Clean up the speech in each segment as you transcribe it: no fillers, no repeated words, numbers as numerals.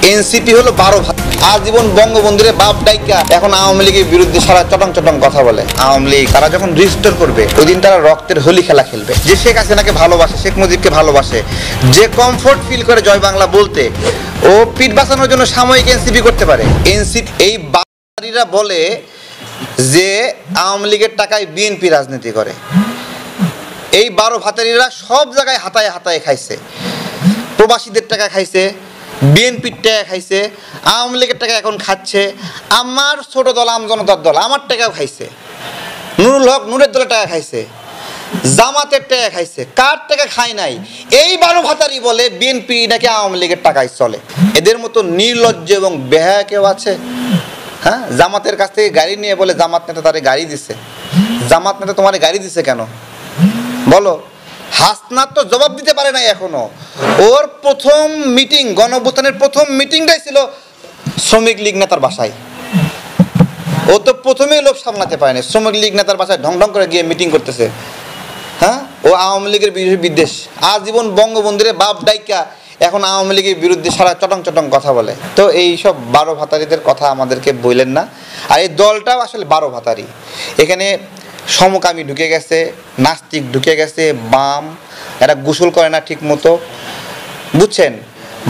NCP হলো 12 ভাই, আজীবন বঙ্গবন্ধুরে বাপ ডাইকা এখন আওয়ামী লীগের বিরুদ্ধে সারা চটং কথা বলে। আওয়ামী লীগ তারা যখন রিস্টোর করবে ওই দিন তারা রক্তের হোলি খেলা খেলবে। যে শেখ হাসিনাকে ভালোবাসে, শেখ মুজিবকে ভালোবাসে, যে কমফোর্ট ফিল করে জয় বাংলা বলতে, ও পিঠ বাঁচানোর জন্য সাময়িক এনসিপি করতে পারে। এনসিপি এই বাড়িরা বলে যে আওয়ামী লীগের টাকায় বিএনপি রাজনীতি করে। এই 12 ভাতারিরা সব জায়গায় হাতায় হাতায় খাইছে, প্রবাসীদের টাকা খাইছে, বিএনপির টাকা খাইছে, আওয়ামী লীগের টাকা এখন খাচ্ছে, আমার ছোট দল আম জনতার দল আমার টাকাও খাইছে, নুরুল হক নূরের দলের টাকা খাইছে, জামাতের টাকা খাইছে, কার টাকা খায় নাই। এই 12 ভাতারি বলে বিএনপি নাকি আওয়ামী লীগের টাকায় চলে। এদের মতো নির্লজ্জ এবং বেহায়া কেউ আছে? হ্যাঁ, জামাতের কাছ থেকে গাড়ি নিয়ে বলে জামাত নেতা তারে গাড়ি দিছে। জামাত নেতা তোমারে গাড়ি দিছে কেন বলো? হাসনাত তো জবাব দিতে পারে নাই এখনো। ওর প্রথম মিটিং, গণঅভ্যুত্থানের প্রথম মিটিংটাই ছিল শ্রমিক লীগ নেতার বাসায়। ও তো প্রথমেই লোভ সামলাতে পারেনি, শ্রমিক লীগ নেতার বাসায় ঢং ঢং করে গিয়ে মিটিং করতেছে। হ্যাঁ, ও আওয়ামী লীগের বিদ্বেষ, আজীবন বঙ্গবন্ধুরে বাপ ডাইকা এখন আওয়ামী লীগের বিরুদ্ধে সারা চটং কথা বলে। তো এই সব 12 ভাতারিদের কথা আমাদেরকে বললেন না। আর এই দলটাও আসলে 12 ভাতারি। এখানে সমকামী ঢুকে গেছে, নাস্তিক ঢুকে গেছে, বাম, এরা গোসল করে না ঠিক মতো, বুঝছেন?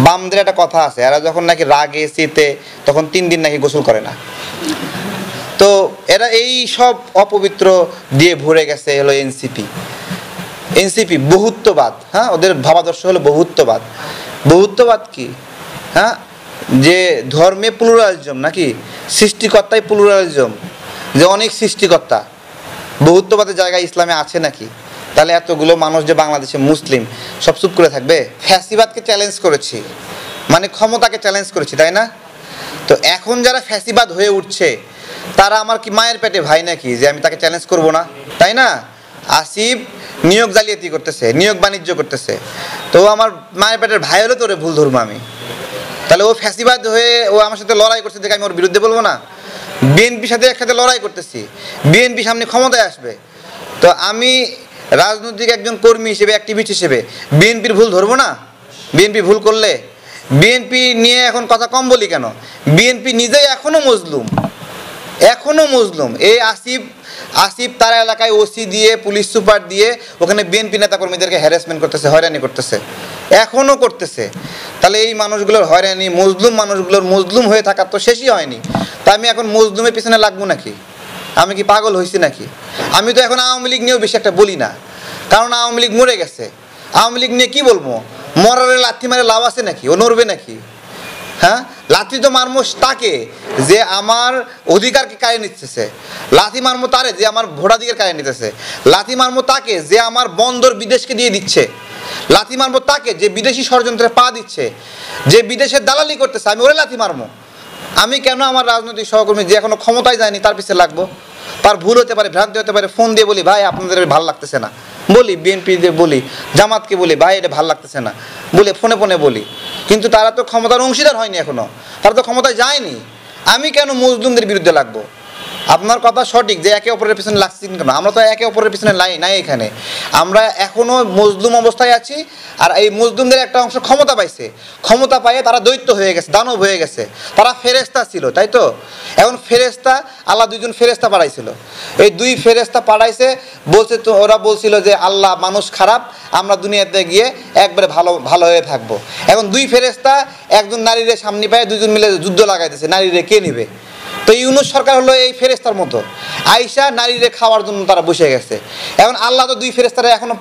বামদের একটা কথা আছে, এরা যখন নাকি রাগে শীতে তখন 3 দিন নাকি গোসল করে না। তো এরা এই সব অপবিত্র দিয়ে ভরে গেছে হলো এনসিপি। এনসিপি বহুত্ববাদ। হ্যাঁ, ওদের ভাবাদর্শ হলো বহুত্ববাদ। বহুত্ববাদ কি? হ্যাঁ, যে ধর্মে প্লুরালিজম নাকি, সৃষ্টিকর্তাই প্লুরালিজম, যে অনেক সৃষ্টিকর্তা। বহুত্ববাদের জায়গায় ইসলামে আছে নাকি? তাহলে এতগুলো মানুষ যে বাংলাদেশে মুসলিম সব চুপ করে থাকবে? ফ্যাসিবাদকে চ্যালেঞ্জ করেছি, মানে ক্ষমতাকে চ্যালেঞ্জ করেছি, তাই না? তো এখন যারা ফ্যাসিবাদ হয়ে উঠছে তারা আমার কি মায়ের পেটে ভাই নাকি যে আমি তাকে চ্যালেঞ্জ করব না, তাই না? আসিফ নিয়োগ জালিয়াতি করতেছে, নিয়োগ বাণিজ্য করতেছে, তো আমার মায়ের পেটের ভাই হলে তোরে ভুল ধরবো আমি? তাহলে ও ফ্যাসিবাদ হয়ে ও আমার সাথে লড়াই করছে দেখে আমি ওর বিরুদ্ধে বলবো না? বিএনপির সাথে একসাথে লড়াই করতেছি, বিএনপি সামনে ক্ষমতায় আসবে, তো আমি রাজনৈতিক একজন কর্মী হিসেবে, অ্যাক্টিভিস্ট হিসেবে বিএনপির ভুল ধরবো না? বিএনপি ভুল করলে বিএনপি নিয়ে এখন কথা কম বলি কেন? বিএনপি নিজেই এখনও মজলুম। এই আসিফ তার এলাকায় ওসি দিয়ে, পুলিশ সুপার দিয়ে ওখানে বিএনপি নেতা কর্মীদেরকে হ্যারাসমেন্ট করতেছে, হয়রানি করতেছে, এখনও করতেছে। তাহলে এই মানুষগুলোর হয়রানি, মজলুম মানুষগুলোর মজলুম হয়ে থাকার তো শেষই হয়নি। তা আমি এখন মজলুমের পিছনে লাগবো নাকি? আমি কি পাগল হয়েছি নাকি? আমি তো এখন আওয়ামী লীগ নিয়েও বেশি একটা বলি না, কারণ আওয়ামী লীগ মরে গেছে। আওয়ামী লীগ নিয়ে কি বলবো? মরারে লাথি মারে লাভ আছে নাকি? ও নড়বে নাকি? হ্যাঁ, লাথি তো মারমো তাকে যে আমার অধিকারকে কাড়ে নিতেছে, লাথি মারমো তারে যে আমার ভোটাধিকার কাড়ে নিতেছে, লাথি মারমো তাকে যে আমার বন্দর বিদেশকে দিয়ে দিচ্ছে, লাথি মারমো তাকে যে বিদেশি ষড়যন্ত্রে পা দিচ্ছে, যে বিদেশের দালালি করতেছে, আমি ওরে লাথি মারমো। আমি কেন আমার রাজনৈতিক সহকর্মী যে এখনো ক্ষমতায় যায়নি তার পিছিয়ে লাগবো? তার ভুল হতে পারে, ভ্রান্তি হতে পারে, ফোন দিয়ে বলি ভাই আপনাদের ভালো লাগতেছে না, বলি বিএনপি দিয়ে বলি, জামাতকে বলি ভাই এটা ভালো লাগতেছে না, বলে ফোনে বলি। কিন্তু তারা তো ক্ষমতার অংশীদার হয়নি এখনো, তারা তো ক্ষমতায় যায়নি। আমি কেন মজলুমদের বিরুদ্ধে লাগবো? আপনার কথা সঠিক যে একে অপরের পিছনে লাগছি কেন? আমরা তো একে অপরের পিছনে নাই এখানে, আমরা এখনো মজলুম অবস্থায় আছি। আর এই মজলুমদের একটা অংশ ক্ষমতা পাইছে, ক্ষমতা পাইয়ে তারা দৈত্য হয়ে গেছে, দানব হয়ে গেছে। তারা ফেরেস্তা ছিল, তাই তো? এখন ফেরেস্তা, আল্লাহ 2জন ফেরেস্তা পাঠাইছিল, এই 2 ফেরেস্তা পাঠাইছে, বলছে তো, ওরা বলছিল যে আল্লাহ মানুষ খারাপ, আমরা দুনিয়াতে গিয়ে একবারে ভালো হয়ে থাকবো। এখন 2 ফেরেস্তা একজন নারীরে সামনে পায়, 2জন মিলে যুদ্ধ লাগাইতেছে নারীরে কে নিবে। তো ইউনূস সরকার হলো এই ফেরেস্তার মতো, আইসা নারীরে খাওয়ার জন্য তারা বসে গেছে। এখন আল্লাহ তো 2 ফেরেস্তারা এখনো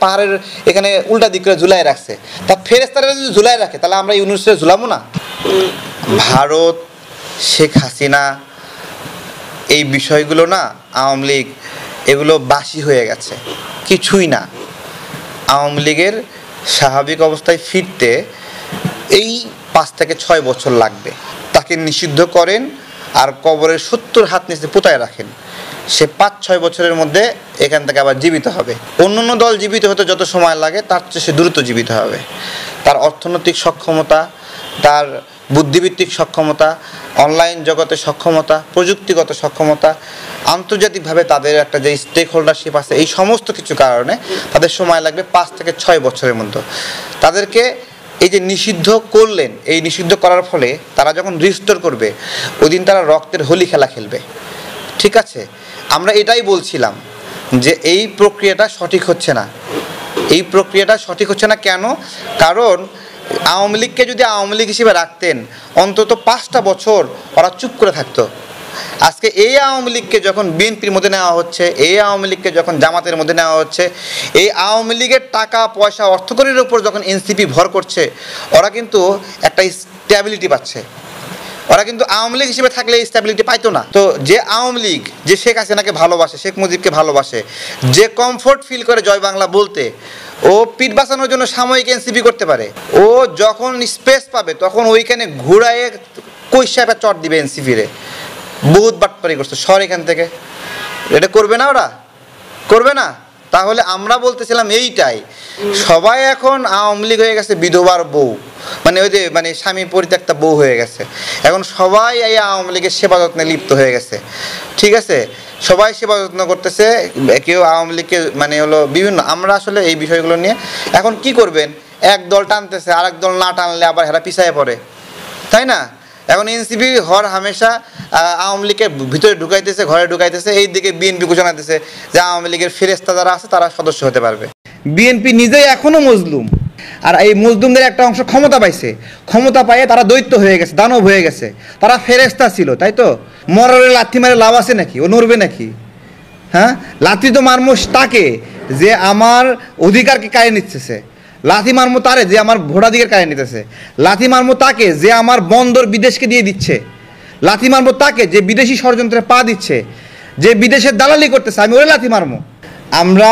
পাহাড়ের এখানে উল্টা দিক করে ঝুলাই রাখছে। তা ফেরেস্তারা যদি ঝুলাই রাখে তাহলে আমরা ইউনূসে ঝুলাবো না? ভারত, শেখ হাসিনা, এই বিষয়গুলো না, আওয়ামী লীগ, এগুলো বাসি হয়ে গেছে, কিছুই না। আওয়ামী লীগের স্বাভাবিক অবস্থায় ফিরতে এই 5 থেকে 6 বছর লাগবে। তাকে নিষিদ্ধ করেন আর কবরের 70 হাত নিচে পোতায় রাখেন, সে 5-6 বছরের মধ্যে এখান থেকে আবার জীবিত হবে। অন্য দল জীবিত হতে যত সময় লাগে তার চেয়ে সে দ্রুত জীবিত হবে। তার অর্থনৈতিক সক্ষমতা, তার বুদ্ধিভিত্তিক সক্ষমতা, অনলাইন জগতের সক্ষমতা, প্রযুক্তিগত সক্ষমতা, আন্তর্জাতিকভাবে তাদের একটা যে স্টেক হোল্ডারশিপ আছে, এই সমস্ত কিছু কারণে তাদের সময় লাগবে 5 থেকে 6 বছরের মধ্যে। তাদেরকে এই যে নিষিদ্ধ করলেন, এই নিষিদ্ধ করার ফলে তারা যখন রিস্টোর করবে ওই দিন তারা রক্তের হোলি খেলা খেলবে। ঠিক আছে, আমরা এটাই বলছিলাম যে এই প্রক্রিয়াটা সঠিক হচ্ছে না। এই প্রক্রিয়াটা সঠিক হচ্ছে না কেন? কারণ আওয়ামী লীগকে যদি আওয়ামী লীগ হিসেবে রাখতেন অন্তত 5টা বছর ওরা চুপ করে থাকতো। আজকে এই আওয়ামী লীগকে যখন বিএনপির মধ্যে নেওয়া হচ্ছে, এই আওয়ামী লীগকে যখন জামাতের মধ্যে নেওয়া হচ্ছে, এই আওয়ামী লীগের টাকা পয়সা অর্থকরীর উপর যখন এনসিপি ভর করছে, ওরা কিন্তু একটা স্ট্যাবিলিটি পাচ্ছে। ওরা কিন্তু আওয়ামী লীগ হিসেবে থাকলে এই স্ট্যাবিলিটি পাইতো না। তো যে আওয়ামী লীগ যে শেখ হাসিনাকে ভালোবাসে, শেখ মুজিবকে ভালোবাসে, যে কমফোর্ট ফিল করে জয় বাংলা বলতে, ও পিঠ বাঁচানোর জন্য সাময়িক এনসিপি করতে পারে। ও যখন স্পেস পাবে তখন ওইখানে ঘুরায়ে কৈশাটা চট দিবে এনসিপিরে। বহুত বাটপারি করছে, সর এখান থেকে। এটা করবে না, ওরা করবে না। তাহলে আমরা বলতেছিলাম এইটাই, সবাই এখন আওয়ামী লীগ হয়ে গেছে বিধবার বউ, মানে ওই যে মানে স্বামী পরিত্যক্তা বউ হয়ে গেছে। এখন সবাই এই আওয়ামী লীগের সেবা যত্নে লিপ্ত হয়ে গেছে। ঠিক আছে, সবাই সেবা যত্ন করতেছে, কেউ আওয়ামী লীগকে মানে হলো বিভিন্ন। আমরা আসলে এই বিষয়গুলো নিয়ে এখন কি করবেন, এক দল টানতেছে, আরেক দল না টানলে আবার হেরা পিছায় পড়ে, তাই না? এখন এনসিপি হর হামেশা আওয়ামী লীগের ভিতরে ঢুকাইতেছে, ঘরে ঢুকাইতেছে। এই দিকে বিএনপি ঘোষণাতেছে যে আওয়ামী লীগের ফেরেস্তা যারা আছে তারা সদস্য হতে পারবে। বিএনপি নিজেই এখনো মজলুম, আর এই মজলুমদের একটা অংশ ক্ষমতা পাইছে। ক্ষমতা পাইয়ে তারা দৈত্য হয়ে গেছে, দানব হয়ে গেছে। তারা ফেরেস্তা ছিল, তাই তো? মরারে লাথি মারে লাভ আছে নাকি? ও নড়বে নাকি? হ্যাঁ, লাথি তো মারমো তাকে যে আমার অধিকারকে কাড়ে নিচ্ছে। লাথি মারমো তারে যে আমার ভোটাধিকার কাড়ে নিতেছে। লাথি মারমো তাকে যে আমার বন্দর বিদেশকে দিয়ে দিচ্ছে। লাথি মারমো তাকে যে বিদেশি ষড়যন্ত্রে পা দিচ্ছে, যে বিদেশের দালালি করতেছে। আমি ওরে লাথি মারমো। আমরা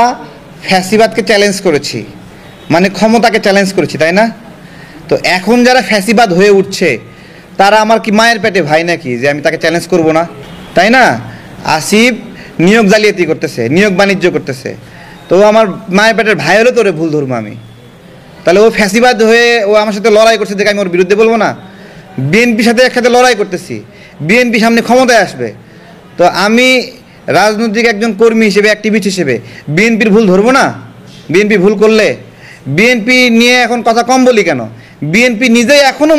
ফ্যাসিবাদকে চ্যালেঞ্জ করেছি, মানে ক্ষমতাকে চ্যালেঞ্জ করেছি, তাই না? তো এখন যারা ফ্যাসিবাদ হয়ে উঠছে তারা আমার কি মায়ের পেটে ভাই নাকি যে আমি তাকে চ্যালেঞ্জ করব না, তাই না? আসিফ নিয়োগ জালিয়াতি করতেছে, নিয়োগ বাণিজ্য করতেছে, তো আমার মায়ের পেটের ভাই হলে তোরে ভুল ধরবো আমি? তাহলে ও ফ্যাসিবাদ হয়ে ও আমার সাথে লড়াই করছে দেখে আমি ওর বিরুদ্ধে বলবো না? বিএনপির সাথে একসাথে লড়াই করতেছি, বিএনপি সামনে ক্ষমতায় আসবে, তো আমি রাজনৈতিক একজন কর্মী হিসেবে, অ্যাক্টিভিস্ট হিসেবে বিএনপির ভুল ধরবো না? বিএনপি ভুল করলে বিএনপি নিয়ে এখন কথা কম বলি কেন? বিএনপি নিজেই এখনও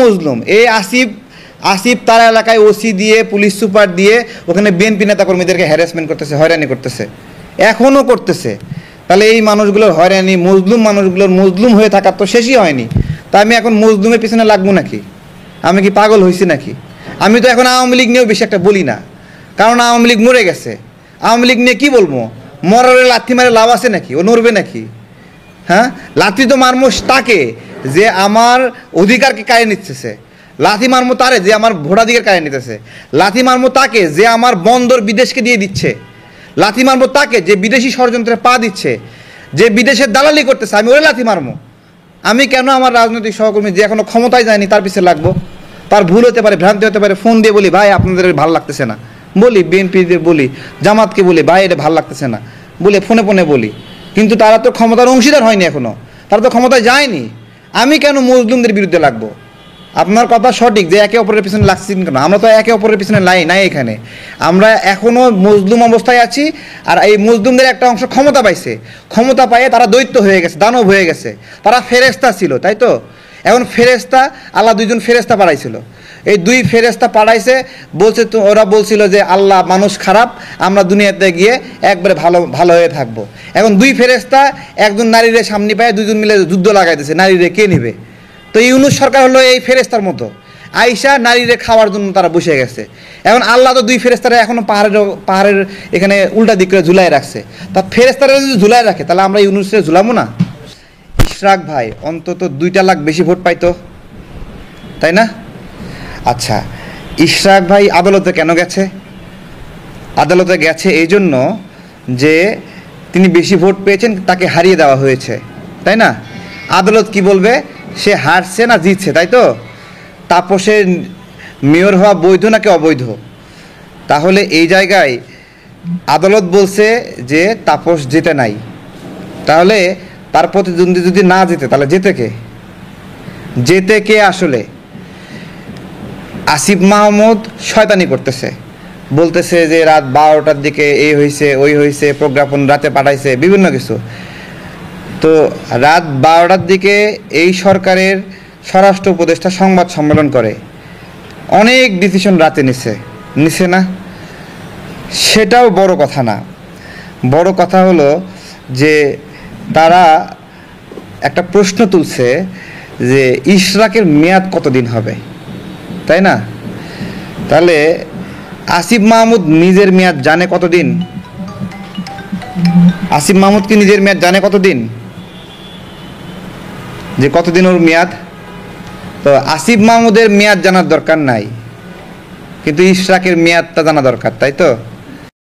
মজলুম। এই আসিফ তার এলাকায় ওসি দিয়ে, পুলিশ সুপার দিয়ে ওখানে বিএনপি নেতাকর্মীদেরকে হ্যারাসমেন্ট করতেছে, হয়রানি করতেছে, এখনও করতেছে। তাহলে এই মানুষগুলোর হয়রানি, মজলুম মানুষগুলোর মজলুম হয়ে থাকার তো শেষই হয়নি। তা আমি এখন মজলুমের পিছনে লাগবো নাকি? আমি কি পাগল হয়েছি নাকি? আমি তো এখন আওয়ামী লীগ নিয়েও বেশি একটা বলি না, কারণ আওয়ামী লীগ মরে গেছে। আওয়ামী লীগ নিয়ে কী বলবো? মরারে লাথি মারে লাভ আছে নাকি? ও নড়বে নাকি? হ্যাঁ, লাথি তো মারমো তাকে যে আমার অধিকারকে কাড়ে নিচ্ছে। লাথি মারমো তারে যে আমার ভোটাধিকার কাড়ে নিতেছে। লাথি মারমো তাকে যে আমার বন্দর বিদেশকে দিয়ে দিচ্ছে। লাথি মারমো তাকে যে বিদেশি ষড়যন্ত্রে পা দিচ্ছে, যে বিদেশের দালালি করতেছে। আমি ওরে লাথি মারমো? আমি কেন আমার রাজনৈতিক সহকর্মী যে এখনো ক্ষমতায় যায়নি তার পিছিয়ে লাগবো? তার ভুল হতে পারে, ভ্রান্তি হতে পারে, ফোন দিয়ে বলি ভাই আপনাদের ভালো লাগতেছে না, বলি বিএনপিদের বলি, জামাতকে বলি ভাই এটা ভালো লাগতেছে না, বলে ফোনে বলি। কিন্তু তারা তো ক্ষমতার অংশীদার হয়নি এখনো, তারা তো ক্ষমতায় যায়নি। আমি কেন মজলুমদের বিরুদ্ধে লাগবো? আপনার কথা সঠিক যে একে অপরের পিছনে লাগছি কেন? আমরা তো একে অপরের পিছনে নাই এখানে। আমরা এখনও মজলুম অবস্থায় আছি, আর এই মজলুমদের একটা অংশ ক্ষমতা পাইছে। ক্ষমতা পাইয়ে তারা দৈত্য হয়ে গেছে, দানব হয়ে গেছে। তারা ফেরেস্তা ছিল, তাই তো? এখন ফেরেস্তা, আল্লাহ 2জন ফেরেস্তা পাঠাইছিল। এই 2 ফেরেস্তা পাঠাইছে, বলছে তো, ওরা বলছিল যে আল্লাহ মানুষ খারাপ, আমরা দুনিয়াতে গিয়ে একবারে ভালো হয়ে থাকবো। এখন 2 ফেরেস্তা একজন নারীরে সামনে পায়, 2জন মিলে যুদ্ধ লাগাইতেছে নারীরে কে নেবে। তো ইউনূস সরকার হলো এই ফেরেস্তার মতো, আইসা নারীরে খাওয়ার জন্য তারা বসে গেছে। এখন আল্লাহ তো 2 ফেরেস্তারা এখনো পাহাড়ের এখানে উল্টা দিক করে ঝুলাই রাখছে। তা ফেরেস্তারা যদি ঝুলাই রাখে তাহলে আমরা ইউনূসে ঝুলামো না? ইশরাক ভাই অন্তত 2 লাখ বেশি ভোট পাইতো, তাই না? আচ্ছা, ইশরাক ভাই আদালতে কেন গেছে? আদালতে গেছে এই জন্য যে তিনি বেশি ভোট পেয়েছেন, তাকে হারিয়ে দেওয়া হয়েছে, তাই না? আদালত কি বলবে? সে হারছে না জিতছে, তাই তো? তাপসের মেয়র হওয়া বৈধ নাকি অবৈধ? তাহলে এই জায়গায় আদালত বলছে যে তাপস জেতে নাই, তাহলে তার প্রতিদ্বন্দ্বী যদি না জেতে তাহলে জেতে কে আসলে? আসিফ মাহমুদ শয়তানি করতেছে, বলতেছে যে রাত 12টার দিকে এই হয়েছে ওই হয়েছে, প্রজ্ঞাপন রাতে পাঠাইছে, বিভিন্ন কিছু। তো রাত 12টার দিকে এই সরকারের স্বরাষ্ট্র উপদেষ্টা সংবাদ সম্মেলন করে, অনেক ডিসিশন রাতে নিছে না? সেটাও বড় কথা না। বড় কথা হলো যে তারা একটা প্রশ্ন তুলছে যে ইশরাকের মেয়াদ কতদিন হবে, তাই না? তাহলে আসিফ মাহমুদ নিজের মেয়াদ জানে কতদিন? আসিফ মাহমুদ কি নিজের মেয়াদ জানে কতদিন, যে কতদিন ওর মেয়াদ? তো আসিফ মাহমুদের মেয়াদ জানার দরকার নাই, কিন্তু ইশরাকের মেয়াদটা জানা দরকার, তাই তো?